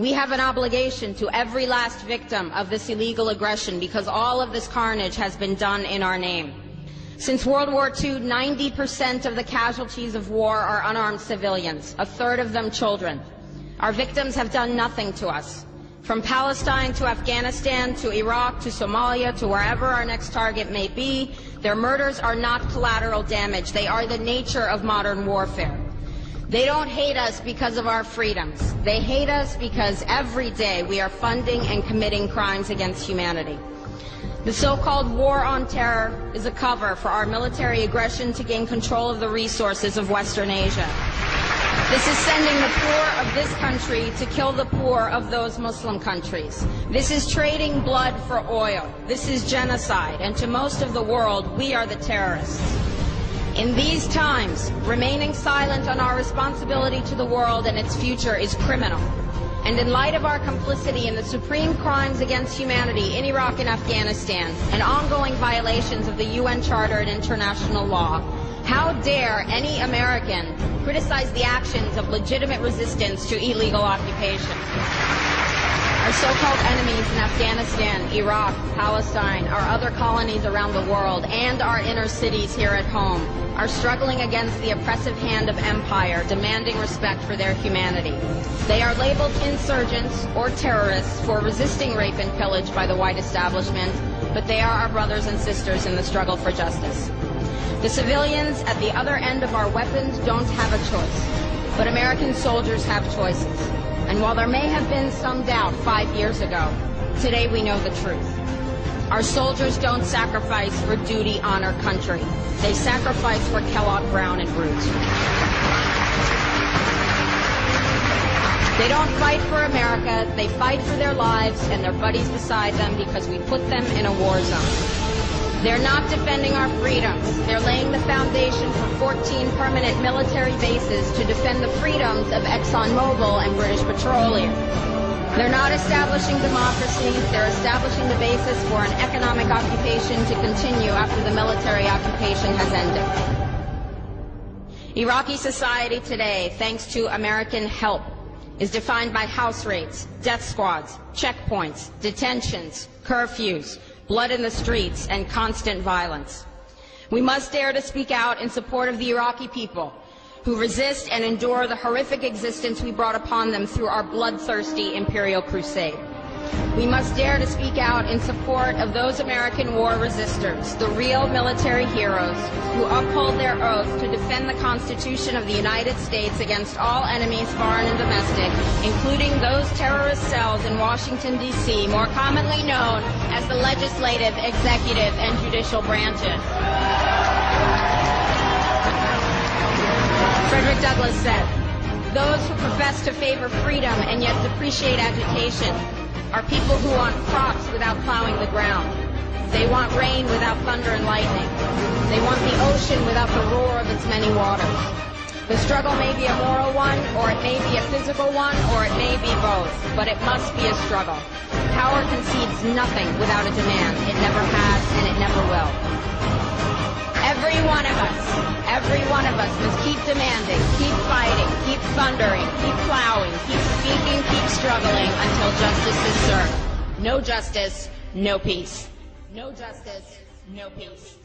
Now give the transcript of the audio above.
We have an obligation to every last victim of this illegal aggression because all of this carnage has been done in our name. Since World War II, 90% of the casualties of war are unarmed civilians, a third of them children. Our victims have done nothing to us. From Palestine to Afghanistan to Iraq to Somalia to wherever our next target may be, their murders are not collateral damage. They are the nature of modern warfare. They don't hate us because of our freedoms. They hate us because every day we are funding and committing crimes against humanity. The so-called war on terror is a cover for our military aggression to gain control of the resources of Western Asia. This is sending the poor of this country to kill the poor of those Muslim countries. This is trading blood for oil. This is genocide, and to most of the world, we are the terrorists. In these times, remaining silent on our responsibility to the world and its future is criminal. And in light of our complicity in the supreme crimes against humanity in Iraq and Afghanistan and ongoing violations of the UN Charter and international law, how dare any American criticize the actions of legitimate resistance to illegal occupation? Our so-called enemies in Afghanistan, Iraq, Palestine, our other colonies around the world, and our inner cities here at home are struggling against the oppressive hand of empire, demanding respect for their humanity. They are labeled insurgents or terrorists for resisting rape and pillage by the white establishment, but they are our brothers and sisters in the struggle for justice. The civilians at the other end of our weapons don't have a choice, but American soldiers have choices. And while there may have been some doubt 5 years ago, today we know the truth. Our soldiers don't sacrifice for duty, honor, country. They sacrifice for Kellogg, Brown, and Root. They don't fight for America, they fight for their lives and their buddies beside them because we put them in a war zone. They're not defending our freedoms. They're laying the foundation for 14 permanent military bases to defend the freedoms of ExxonMobil and British Petroleum. They're not establishing democracy. They're establishing the basis for an economic occupation to continue after the military occupation has ended. Iraqi society today, thanks to American help, is defined by house raids, death squads, checkpoints, detentions, curfews, blood in the streets, and constant violence. We must dare to speak out in support of the Iraqi people who resist and endure the horrific existence we brought upon them through our bloodthirsty imperial crusade. We must dare to speak out in support of those American war resistors, the real military heroes who uphold their oath to defend the Constitution of the United States against all enemies, foreign and domestic, including those terrorist cells in Washington, D.C., more commonly known as the legislative, executive, and judicial branches. Frederick Douglass said, "Those who profess to favor freedom and yet depreciate agitation are people who want crops without plowing the ground. They want rain without thunder and lightning. They want the ocean without the roar of its many waters." The struggle may be a moral one, or it may be a physical one, or it may be both, but it must be a struggle. Power concedes nothing without a demand. It never has, and it never will. Every one of us must keep demanding, keep fighting, keep thundering, keep plowing, keep speaking, keep struggling until justice is served. No justice, no peace. No justice, no peace.